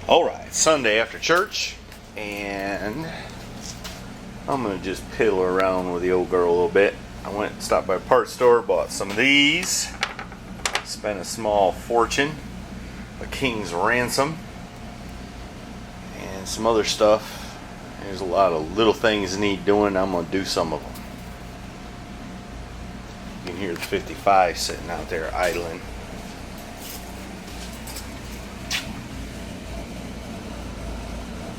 Alright, Sunday after church, and I'm going to just piddle around with the old girl a little bit. I went and stopped by a parts store, bought some of these, spent a small fortune, a king's ransom, and some other stuff. There's a lot of little things need doing. I'm going to do some of them. You can hear the 55 sitting out there idling.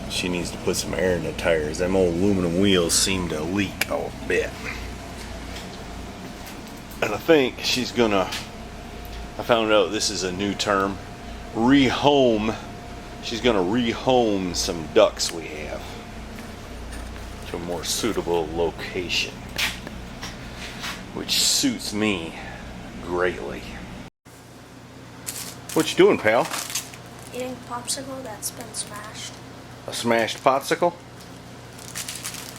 She needs to put some air in the tires. Them old aluminum wheels seem to leak a bit. And I think she's gonna, I found out this is a new term, rehome. She's gonna rehome some ducks we have to a more suitable location, which suits me greatly. What you doing, pal? Eating a popsicle that's been smashed. A smashed popsicle?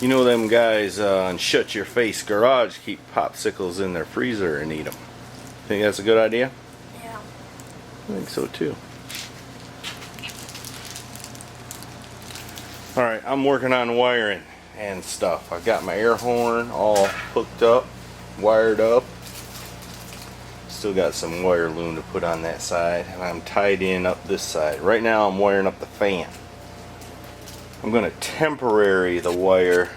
You know them guys in Shut Your Face Garage keep popsicles in their freezer and eat them. Think that's a good idea? Yeah. I think so too. Alright, I'm working on wiring and stuff. I've got my air horn all hooked up, wired up. Still got some wire loom to put on that side, and I'm tied in up this side. Right now I'm wiring up the fan. I'm going to temporary the wire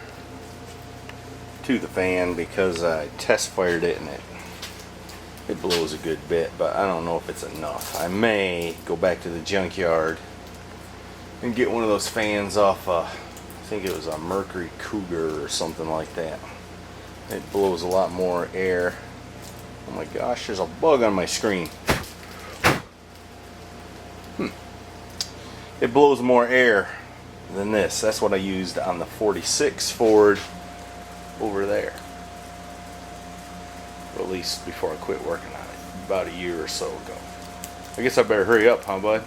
to the fan because I test fired it and it blows a good bit, but I don't know if it's enough. I may go back to the junkyard and get one of those fans off I think it was a Mercury Cougar or something like that. It blows a lot more air. Oh my gosh, there's a bug on my screen. It blows more air than this. That's what I used on the 46 Ford over there. Or at least before I quit working on it, about a year or so ago. I guess I better hurry up, huh, bud?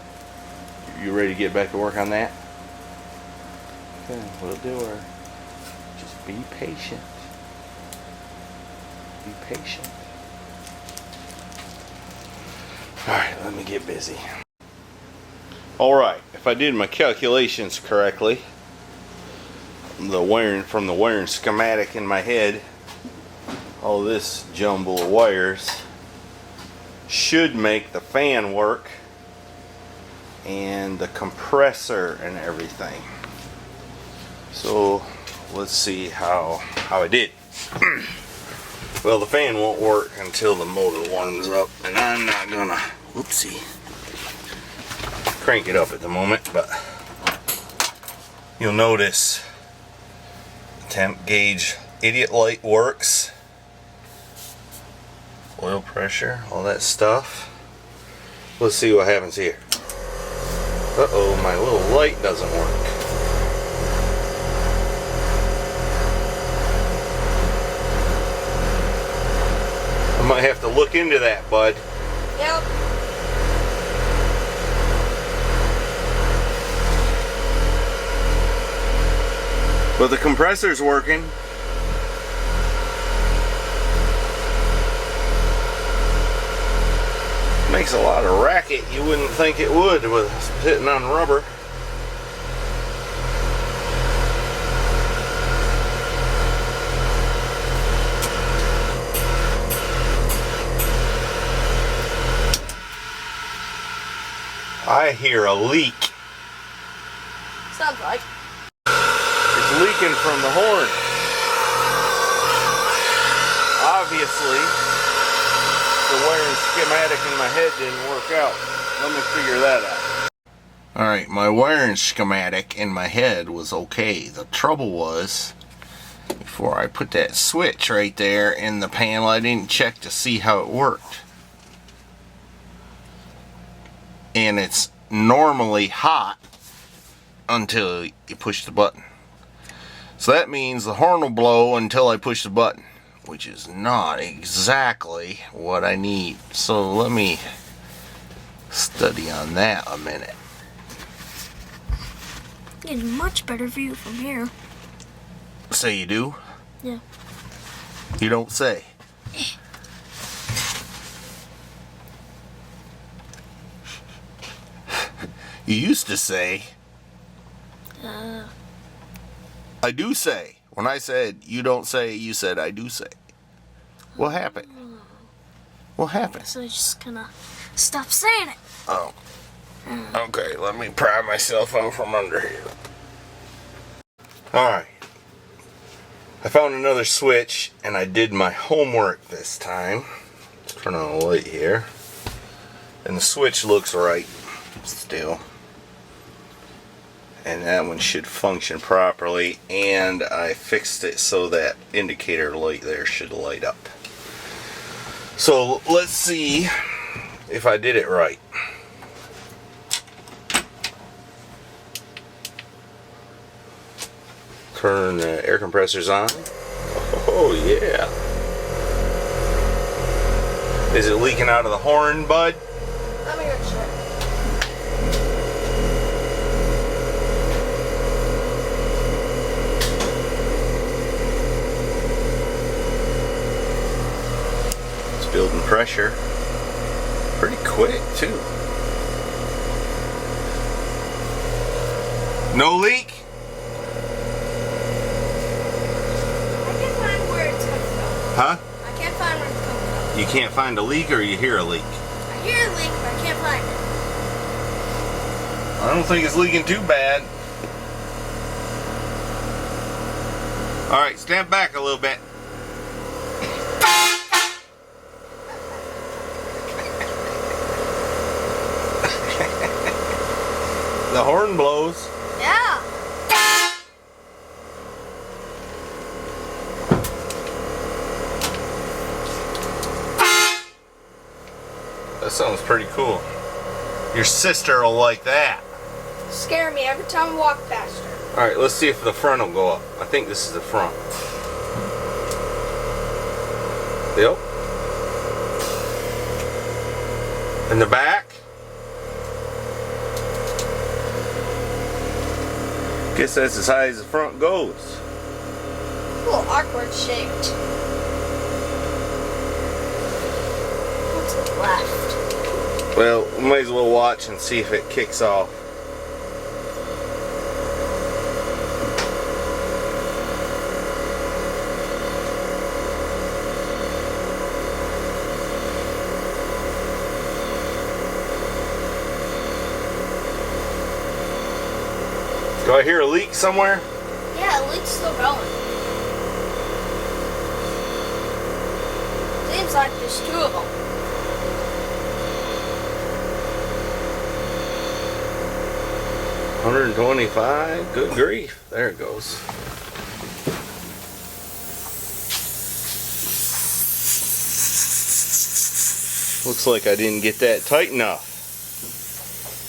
You ready to get back to work on that? Okay, we'll do her. Just be patient. Be patient. Alright, let me get busy. Alright, if I did my calculations correctly, the wiring from the wiring schematic in my head, all this jumble of wires should make the fan work and the compressor and everything. So let's see how I did. Well, the fan won't work until the motor warms up, and I'm not gonna, whoopsie, crank it up at the moment, but you'll notice temp gauge idiot light works, oil pressure, all that stuff. Let's see what happens here. Uh-oh, my little light doesn't work. I might have to look into that, bud. Yep. But the compressor's working. Makes a lot of racket. You wouldn't think it would with sitting on rubber. I hear a leak. Sounds like. It's leaking from the horn. Obviously, the wiring schematic in my head didn't work out. Let me figure that out. Alright, my wiring schematic in my head was okay. The trouble was, before I put that switch right there in the panel, I didn't check to see how it worked. And it's normally hot until you push the button. So that means the horn will blow until I push the button, which is not exactly what I need. So let me study on that a minute. You get a much better view from here. Say you do? Yeah. You don't say. You used to say, I do say. When I said, you don't say, you said, I do say. What happened? What happened? So I just gonna stop saying it. Oh. Okay, let me pry myself out from under here. Alright. I found another switch, and I did my homework this time. Let's turn on the light here. And the switch looks right still. And that one should function properly. And I fixed it so that indicator light there should light up. So let's see if I did it right. Turn the air compressors on. Oh yeah. Is it leaking out of the horn, bud? Let me go check. It's building pressure. Pretty quick too. No leak? Huh? I can't find where it's coming from. You can't find a leak, or you hear a leak? I hear a leak, but I can't find it. I don't think it's leaking too bad. Alright, stand back a little bit. The horn blows. Yeah. That sounds pretty cool. Your sister will like that. Scare me every time I walk past her. Alright, let's see if the front will go up. I think this is the front. Yep. And the back? Guess that's as high as the front goes. A little awkward shaped. What's the left? Well, we might as well watch and see if it kicks off. Do I hear a leak somewhere? Yeah, the leak's still going. Seems like there's two of them. 125? Good grief. There it goes. Looks like I didn't get that tight enough.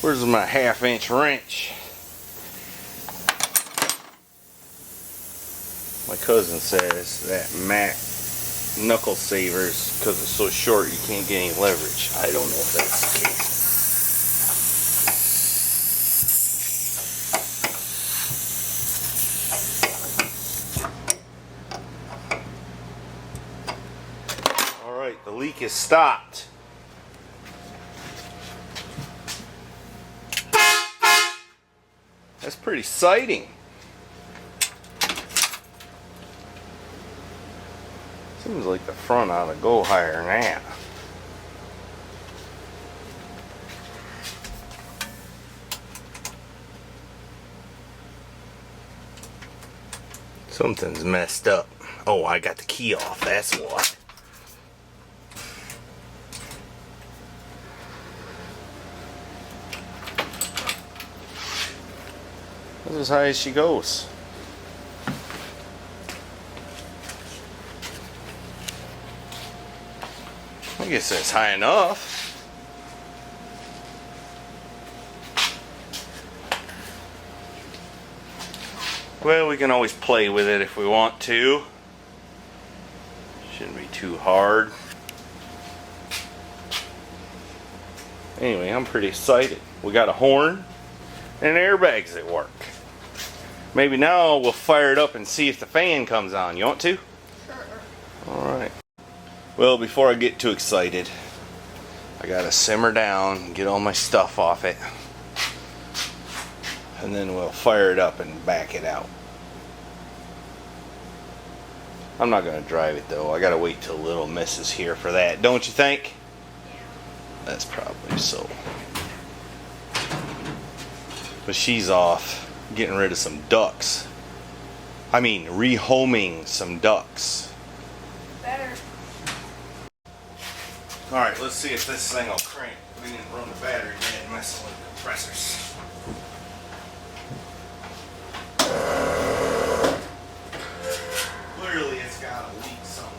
Where's my 1/2-inch wrench? My cousin says that Mac knuckle savers, because it's so short you can't get any leverage. I don't know if that's the case. Alright, the leak is stopped. That's pretty exciting. Seems like the front ought to go higher than that. Something's messed up. Oh, I got the key off, that's what. That's as high as she goes. I guess that's high enough. Well, we can always play with it if we want to. Shouldn't be too hard. Anyway, I'm pretty excited. We got a horn and airbags that work. Maybe now we'll fire it up and see if the fan comes on. You want to? Sure. Alright. Well, before I get too excited, I gotta simmer down and get all my stuff off it. and then we'll fire it up and back it out. I'm not gonna drive it though. I gotta wait till Littlemiss is here for that, don't you think? Yeah. That's probably so. But she's off getting rid of some ducks. I mean, rehoming some ducks. Better. Alright, let's see if this thing will crank. We didn't run the battery dead messing with the compressors. Clearly it's got a leak somewhere.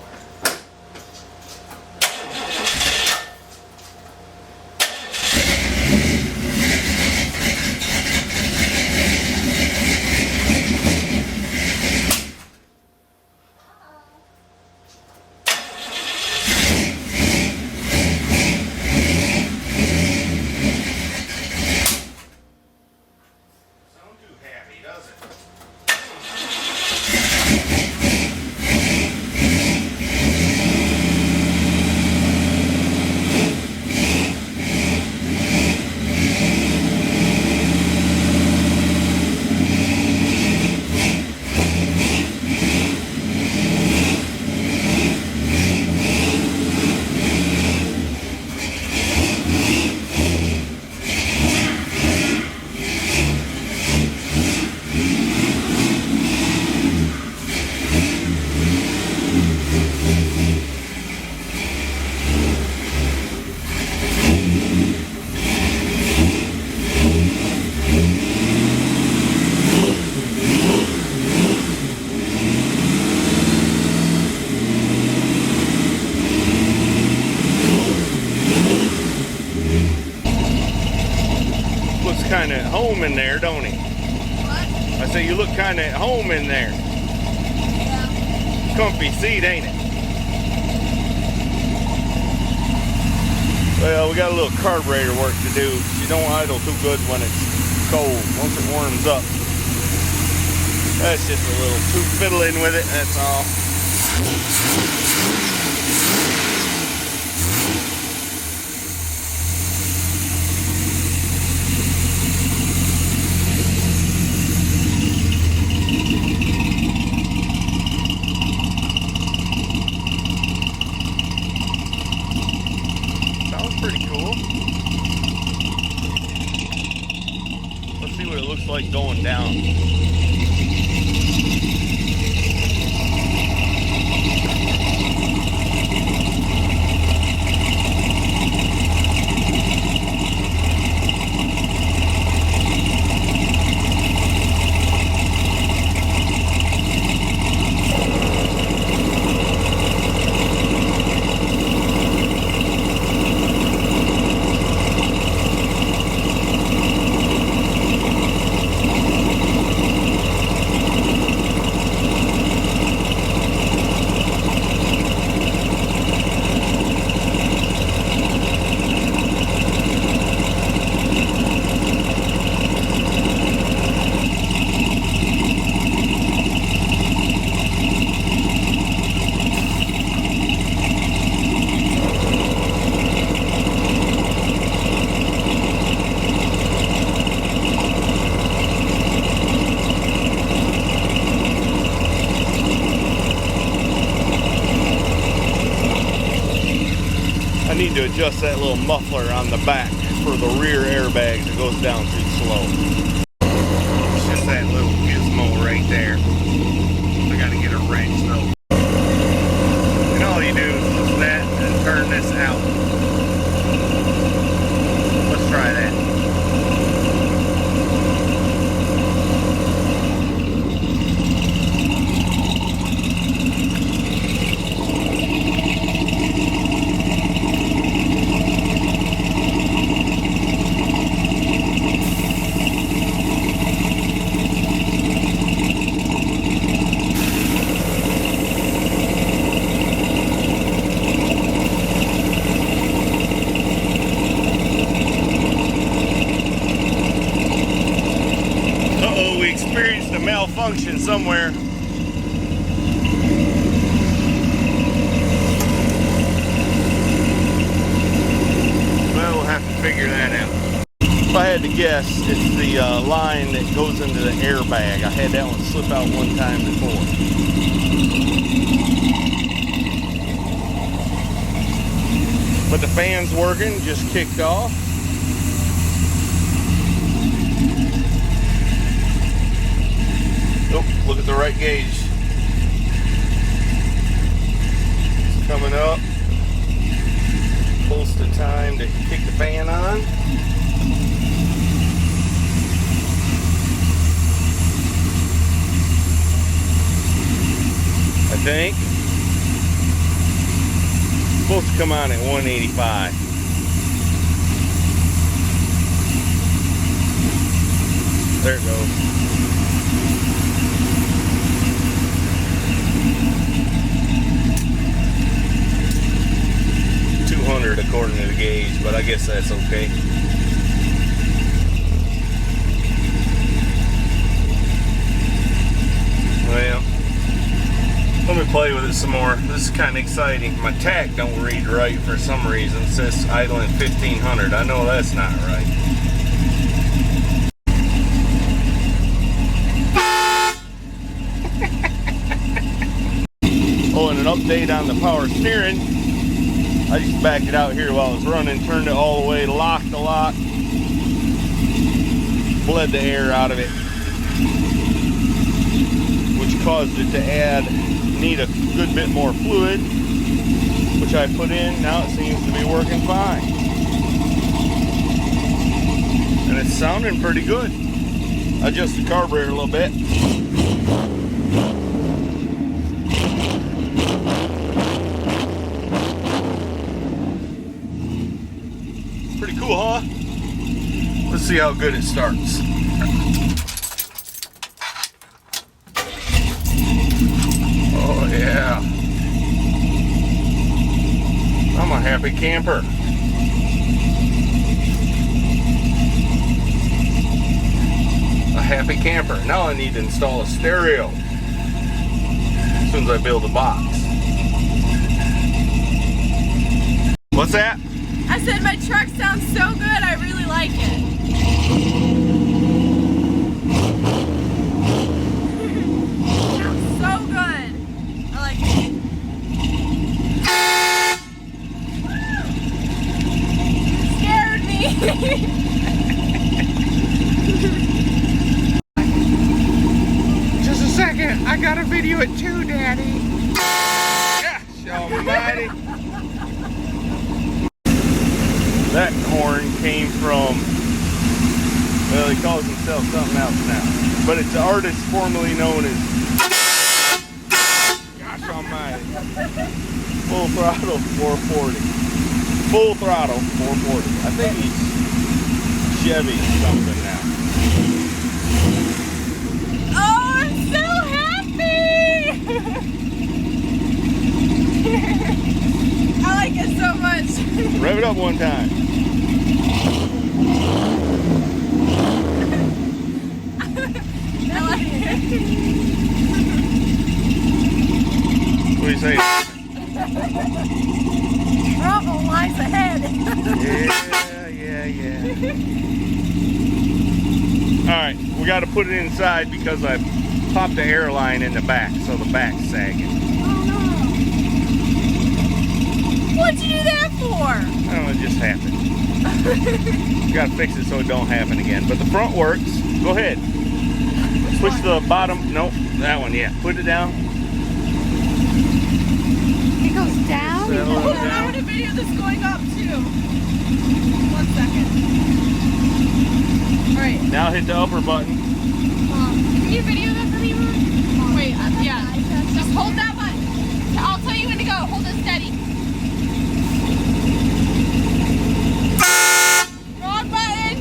Sound too happy, does it? Looks kind of at home in there, don't he? What? I say you look kind of at home in there. Yeah. Comfy seat, ain't it? Well, we got a little carburetor work to do. You don't idle too good when it's cold. Once it warms up, that's just a little too fiddling with it, that's all. Sounds pretty cool. Let's see what it looks like going down. I need to adjust that little muffler on the back for the rear airbags. It goes down too slow. It's just that little gizmo right there. I gotta get a wrench though. And all you do is lift that and turn this out. Let's try that. Experienced a malfunction somewhere. Well, we'll have to figure that out. If I had to guess, it's the line that goes into the airbag. I had that one slip out one time before. But the fan's working, just kicked off. Oh, look at the right gauge. It's coming up. Close to time to kick the fan on. I think. It's supposed to come on at 185. There it goes. According to the gauge, but I guess that's okay. Well, let me play with it some more. This is kind of exciting. My tach don't read right for some reason. It says idling 1500. I know that's not right. Oh, and an update on the power steering. I just backed it out here while I was running, turned it all the way, locked the lock, bled the air out of it, which caused it to need a good bit more fluid, which I put in. Now it seems to be working fine. And it's sounding pretty good. I adjust the carburetor a little bit. Pretty cool, huh? Let's see how good it starts. Oh yeah. I'm a happy camper. A happy camper. Now I need to install a stereo as soon as I build a box. What's that? I said my truck sounds so good, I really like it. Sounds so good. I like it. You scared me. Just a second, I gotta video it too, Daddy. Gosh almighty. That horn came from, well, he calls himself something else now, but it's an artist formerly known as, gosh almighty, Full Throttle 440. Full Throttle 440. I think he's Chevy something now. Oh, I'm so happy! I like it so much. Rev it up one time. I like it. What do you say? Trouble lies ahead. Yeah. Alright, we got to put it inside because I popped the airline in the back, so the back's sagging. Oh no. What'd you do that for? I don't know, it just happened. Got to fix it so it don't happen again. But the front works. Go ahead. Push the bottom. Nope, that one, yeah. Put it down. It goes down? Settle it down. I want to video this going up too. 1 second. Alright. Now hit the upper button. Can you video that for me, Mom? Wait, yeah. Just hold that button. I'll tell you when to go. Hold it steady. Wrong button.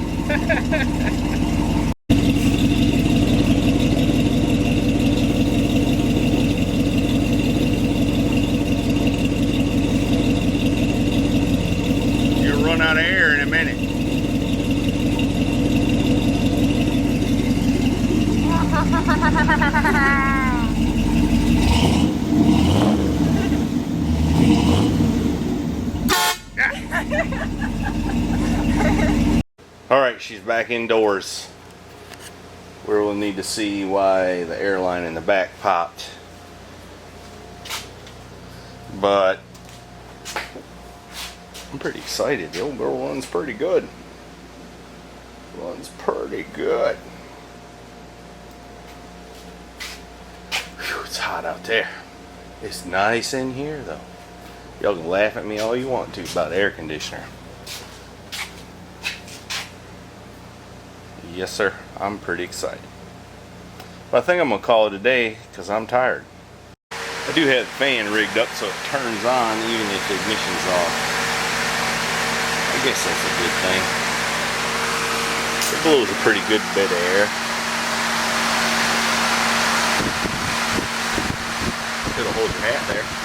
You'll run out of air in a minute. All right, Alright, she's back indoors. We'll need to see why the air line in the back popped. But I'm pretty excited. The old girl runs pretty good. Runs pretty good. Whew, it's hot out there. It's nice in here though. Y'all can laugh at me all you want to about the air conditioner. Yes sir, I'm pretty excited. But I think I'm gonna call it a day because I'm tired. I do have the fan rigged up so it turns on even if the ignition's off. I guess that's a good thing. It blows a pretty good bit of air. It'll hold your hat there.